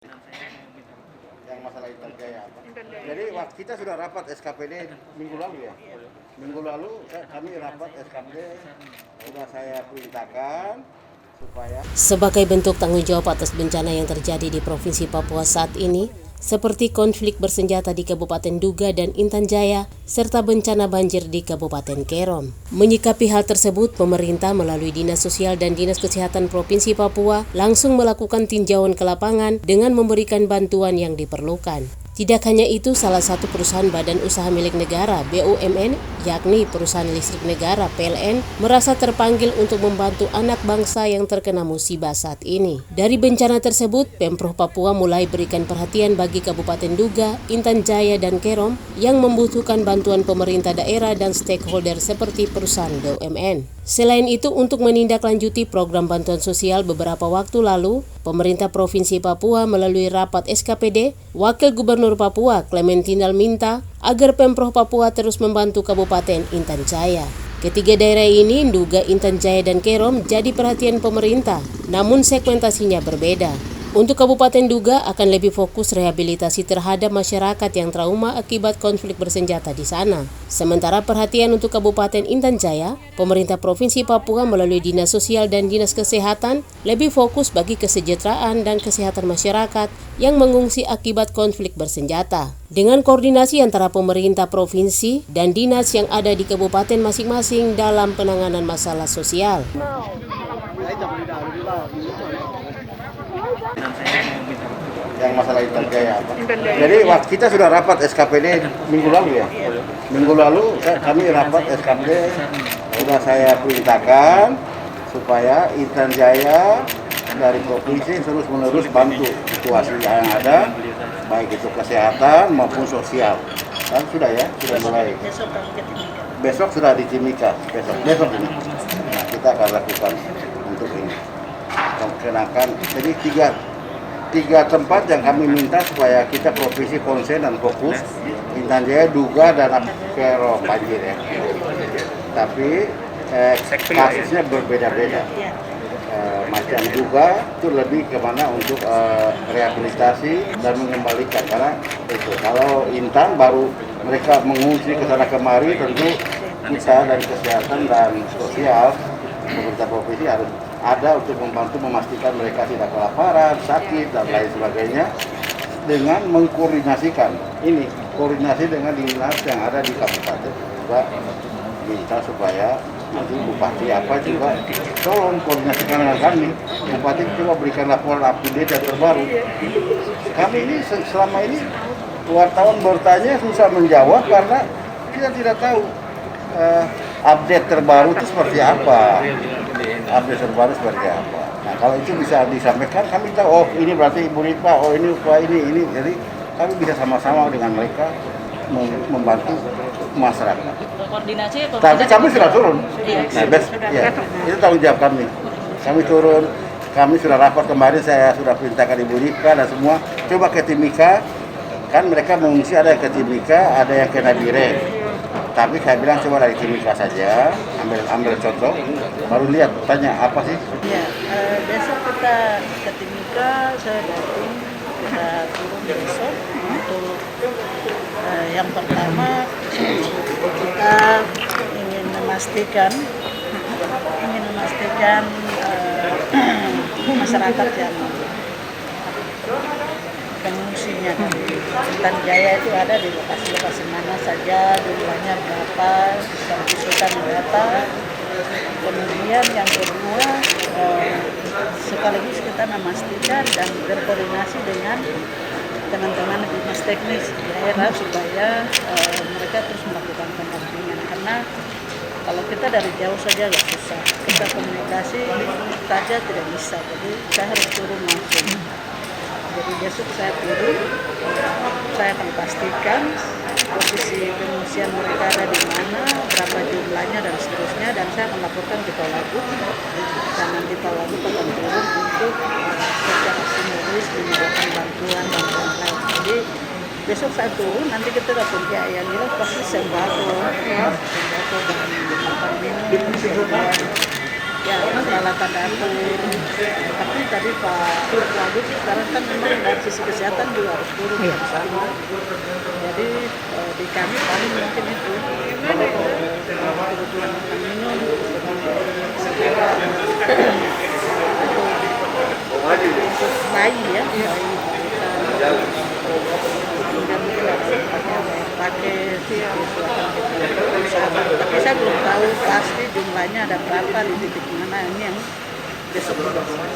Yang masalah Intan Jaya apa? Jadi kita sudah rapat SKPD minggu lalu ya. Minggu lalu kami rapat SKPD, sudah saya perintahkan supaya sebagai bentuk tanggung jawab atas bencana yang terjadi di Provinsi Papua saat ini, seperti konflik bersenjata di Kabupaten Duga dan Intan Jaya, serta bencana banjir di Kabupaten Kerom. Menyikapi hal tersebut, pemerintah melalui Dinas Sosial dan Dinas Kesehatan Provinsi Papua langsung melakukan tinjauan ke lapangan dengan memberikan bantuan yang diperlukan. Tidak hanya itu, salah satu perusahaan badan usaha milik negara BUMN, yakni perusahaan listrik negara PLN, merasa terpanggil untuk membantu anak bangsa yang terkena musibah saat ini. Dari bencana tersebut, Pemprov Papua mulai berikan perhatian bagi Kabupaten Duga, Intan Jaya, dan Kerom yang membutuhkan bantuan pemerintah daerah dan stakeholder seperti perusahaan BUMN. Selain itu, untuk menindaklanjuti program bantuan sosial beberapa waktu lalu, pemerintah Provinsi Papua melalui rapat SKPD, Wakil Gubernur Papua Clementinal minta agar Pemprov Papua terus membantu Kabupaten Intan Jaya. Ketiga daerah ini, Duga, Intan Jaya, dan Kerom, jadi perhatian pemerintah, namun segmentasinya berbeda. Untuk Kabupaten Duga akan lebih fokus rehabilitasi terhadap masyarakat yang trauma akibat konflik bersenjata di sana. Sementara perhatian untuk Kabupaten Intan Jaya, pemerintah Provinsi Papua melalui Dinas Sosial dan Dinas Kesehatan lebih fokus bagi kesejahteraan dan kesehatan masyarakat yang mengungsi akibat konflik bersenjata. Dengan koordinasi antara pemerintah provinsi dan dinas yang ada di kabupaten masing-masing dalam penanganan masalah sosial. yang masalah Intan Jaya apa? Jadi kita sudah rapat SKPD minggu lalu ya. Minggu lalu kami rapat SKPD, sudah saya perintahkan supaya Intan Jaya dari provinsi terus-menerus bantu situasi yang ada, baik itu kesehatan maupun sosial. Dan sudah ya, sudah mulai. Besok sudah di Timika, besok ini. Nah, kita akan lakukan untuk ini. Kenakan, jadi tiga tempat yang kami minta supaya kita provinsi konsen dan fokus. Intan Jaya, Duga, dan Kerom banjir ya. Tapi kasusnya berbeda-beda. Macam Duga itu lebih kemana untuk rehabilitasi dan mengembalikan, karena itu kalau Intan baru mereka mengungsi ke sana kemari, tentu usaha dari kesehatan dan sosial pemerintah provinsi harus ada untuk membantu memastikan mereka tidak kelaparan, sakit, dan lain sebagainya, dengan mengkoordinasikan ini, koordinasi dengan dinas yang ada di kabupaten. Juga minta supaya nanti bupati apa juga tolong koordinasikan dengan kami. Bupati coba berikan laporan update yang terbaru. Kami ini selama ini wartawan bertanya susah menjawab karena kita tidak tahu update terbaru itu seperti apa. Update terbaru seperti apa. Nah, kalau itu bisa disampaikan, kami tahu, oh ini berarti Ibu Ripa, oh ini ini. Jadi kami bisa sama-sama dengan mereka membantu masyarakat. Koordinasi. Tapi kami sudah turun. Nah, ya, itu tanggung jawab kami. Kami turun, kami sudah rapat kemarin, saya sudah perintahkan Ibu Ripa dan semua, coba ke Timika, kan mereka mengungsi, ada yang ke Timika, ada yang ke Nabire. Tapi saya bilang coba dari Timika saja, ambil contoh, baru lihat, tanya apa sih? Ya, besok kita ke Timika, saya datang, kita turun besok untuk yang pertama kita ingin memastikan masyarakat yang pengungsinya dari Intan Jaya itu ada di lokasi-lokasi mana saja, jumlahnya berapa, dan usulan berapa. Kemudian yang kedua, sekaligus kita memastikan dan berkoordinasi dengan teman-teman dinas teknis daerah supaya mereka terus melakukan pendampingan, karena kalau kita dari jauh saja nggak susah, kita komunikasi saja tidak bisa, jadi saya harus turun langsung. Jadi besok saya turun, saya akan pastikan posisi pengungsian mereka ada di mana, berapa jumlahnya dan seterusnya, dan saya akan laporkan di Tawagud, dan nanti Tawagud akan turun untuk secara simbolis menyediakan bantuan lain. Jadi besok saya turun, nanti kita dapat yang jelas pasti sembako dan makan minum, ya peralatan dapur. Tapi tadi Pak Wagub sekarang kan memang dari sisi kesehatan juga harus turun bersama. Jadi di kami paling mungkin itu kebutuhan makan minum, untuk bayi ya, pakai tapi saya belum tahu pasti jumlahnya ada berapa di titik mana. Ini yang besok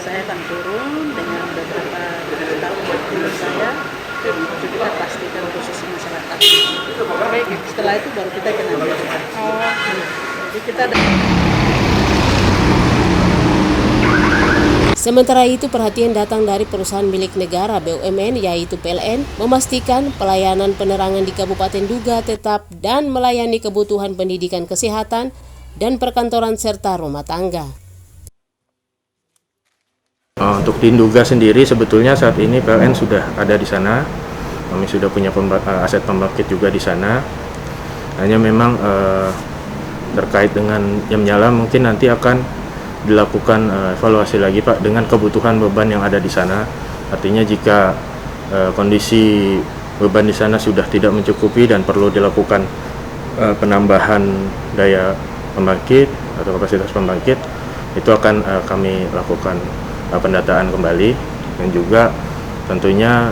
saya akan turun dengan beberapa tim saya untuk kita pastikan posisi masyarakat. Setelah itu baru kita kena jadi kita ada. Sementara itu, perhatian datang dari perusahaan milik negara BUMN yaitu PLN memastikan pelayanan penerangan di Kabupaten Duga tetap dan melayani kebutuhan pendidikan kesehatan dan perkantoran serta rumah tangga. Untuk di Duga sendiri sebetulnya saat ini PLN sudah ada di sana. Kami sudah punya aset pembangkit juga di sana. Hanya memang terkait dengan jam nyala mungkin nanti akan dilakukan evaluasi lagi Pak dengan kebutuhan beban yang ada di sana. Artinya jika kondisi beban di sana sudah tidak mencukupi dan perlu dilakukan penambahan daya pembangkit atau kapasitas pembangkit, itu akan kami lakukan pendataan kembali, dan juga tentunya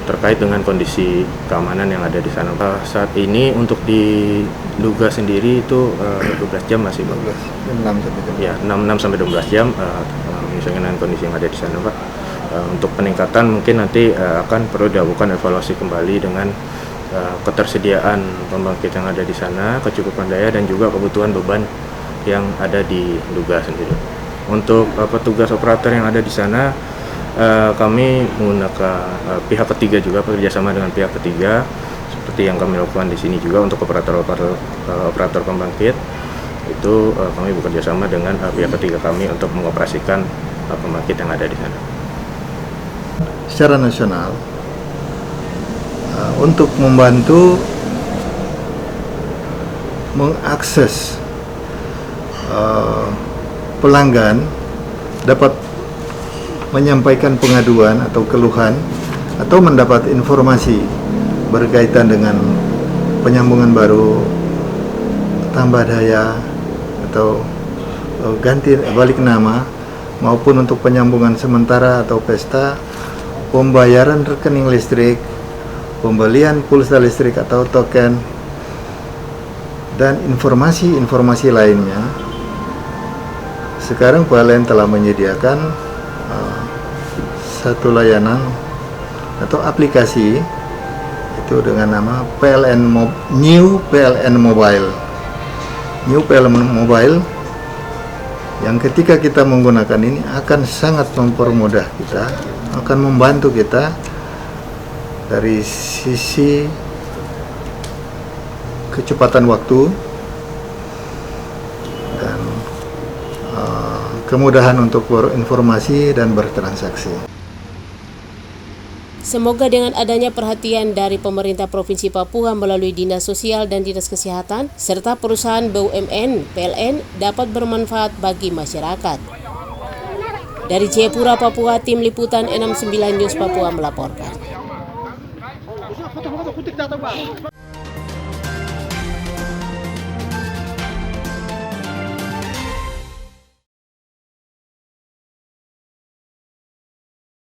terkait dengan kondisi keamanan yang ada di sana. Saat ini untuk di Duga sendiri itu 12 jam masih Pak. 6 sampai 12 jam misalnya dengan kondisi yang ada di sana Pak. Untuk peningkatan mungkin nanti akan perlu dilakukan evaluasi kembali dengan ketersediaan pembangkit yang ada di sana, kecukupan daya dan juga kebutuhan beban yang ada di Duga sendiri. Untuk petugas operator yang ada di sana, kami menggunakan pihak ketiga juga, bekerjasama dengan pihak ketiga seperti yang kami lakukan di sini juga untuk operator pembangkit. Itu kami bekerjasama dengan pihak ketiga kami untuk mengoperasikan pembangkit yang ada di sana. Secara nasional, untuk membantu mengakses pelanggan dapat menyampaikan pengaduan atau keluhan atau mendapat informasi berkaitan dengan penyambungan baru, tambah daya atau ganti balik nama, maupun untuk penyambungan sementara atau pesta, pembayaran rekening listrik, pembelian pulsa listrik atau token, dan informasi-informasi lainnya. Sekarang PLN telah menyediakan satu layanan atau aplikasi itu dengan nama New PLN Mobile, yang ketika kita menggunakan ini akan sangat mempermudah kita, akan membantu kita dari sisi kecepatan waktu dan kemudahan untuk berinformasi dan bertransaksi. Semoga dengan adanya perhatian dari pemerintah Provinsi Papua melalui Dinas Sosial dan Dinas Kesehatan, serta perusahaan BUMN, PLN dapat bermanfaat bagi masyarakat. Dari Jayapura, Papua, Tim Liputan 69 News Papua melaporkan.